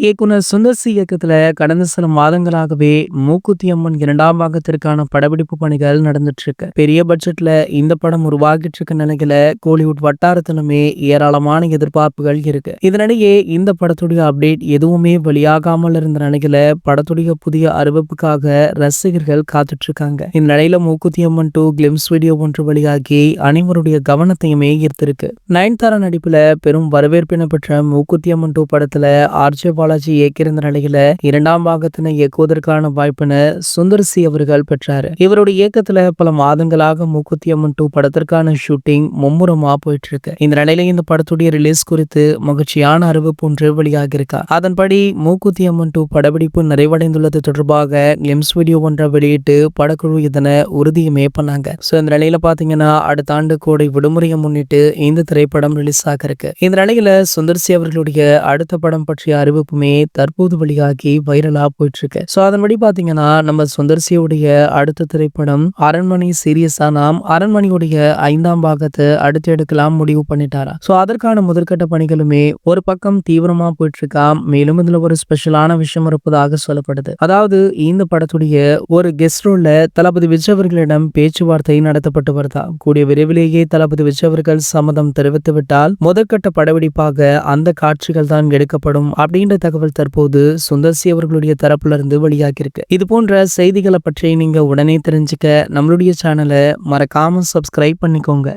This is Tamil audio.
இயக்குனர் சுந்தர் சி இயக்கத்துல கடந்த சில மாதங்களாகவே மூக்குத்தி அம்மன் 2ஆம் பாகத்திற்கான படப்பிடிப்பு பணிகள் நடந்துட்டு இருக்கு. பெரிய பட்ஜெட்ல இந்த படம் உருவாகிட்டு இருக்க நிலையில கோலிவுட் வட்டாரத்திலுமே ஏராளமான எதிர்பார்ப்புகள் இருக்கு. இதனிடையே இந்த படத்துடைய அப்டேட் எதுவுமே வெளியாகாமல் இருந்த நிலையில படத்துடைய புதிய அறிவிப்புக்காக ரசிகர்கள் காத்துட்டு இருக்காங்க. இந்த நிலையில மூக்குத்தி அம்மன் 2 கிளிம்ஸ் வீடியோ ஒன்று வெளியாகி அனைவருடைய கவனத்தையுமே ஈர்த்திருக்கு. நயன்தாரா நடிப்புல பெரும் வரவேற்பினை பெற்ற மூக்குத்தி அம்மன் 2 படத்துல ஆர்ஜே பாலாஜி இயக்கியிருந்த நிலையில 2ஆம் பாகத்தினை இயக்குவதற்கான வாய்ப்பினை சுந்தர் சி அவர்கள் பெற்றாரு. இவருடைய இயக்கத்துல பல மாதங்களாக மூக்குத்தி அம்மன் 2 படத்திற்கான ஷூட்டிங் மும்முரமா போயிட்டு இருக்கு. இந்த நிலையில இந்த படத்துடைய ரிலீஸ் குறித்து மகிழ்ச்சியான அறிவிப்பு ஒன்று வெளியாகி இருக்கா. அதன்படி மூக்குத்தி அம்மன் 2 படப்பிடிப்பு நிறைவடைந்துள்ளது தொடர்பாக கிளிம்ஸ் வீடியோ ஒன்றை வெளியிட்டு படக்குழு இதனை உறுதியுமே பண்ணாங்க. இந்த நிலையில பாத்தீங்கன்னா அடுத்த ஆண்டு கோடை விடுமுறையை முன்னிட்டு இந்த திரைப்படம் ரிலீஸ் ஆக இருக்கு. இந்த நிலையில சுந்தர் சி அவர்களுடைய அடுத்த படம் பற்றிய அறிவிப்புமே தற்போது வெளியாகி வைரலா போயிட்டு இருக்கு. அதன்படி பாத்தீங்கன்னா நம்ம சுந்தர் சியுடைய அடுத்த திரைப்படம் அரண்மனை சீரியஸா நாம் அரண்மனையுடைய 5ஆம் பாகத்தை அடுத்து எடுக்கலாம் முடிவு பண்ணிட்டாரா. அதற்கான முதற்கட்ட பணிகளுமே ஒரு பக்கம் தீவிரமா போயிட்டு இருக்கா. மேலும் இதுல ஒரு ஸ்பெஷலான விஷயம் இருப்பதாக சொல்லப்படுது. அதாவது இந்த படத்துடைய ஒரு கெஸ்ட் ரோல்ல தளபதி விஜய் அவர்களிடம் பேச்சுவார்த்தை நடத்தப்பட்டு வருதா. கூடிய விரைவிலேயே தளபதி விஜய் அவர்கள் சம்மதம் தெரிவித்து விட்டால் முதற்கட்ட படப்பிடிப்பாக அந்த காட்சிகள் தான் எடுக்கப்படும் அப்படின்ற தகவல் தற்போது சுந்தர் சி அவர்களுடைய தரப்புல இருந்து வெளியாகி இருக்கு. இது போன்ற செய்திகளை பற்றி நீங்க உடனே தெரிஞ்சுக்க நம்மளுடைய சேனலை மறக்காம சப்ஸ்கிரைப் பண்ணிக்கோங்க.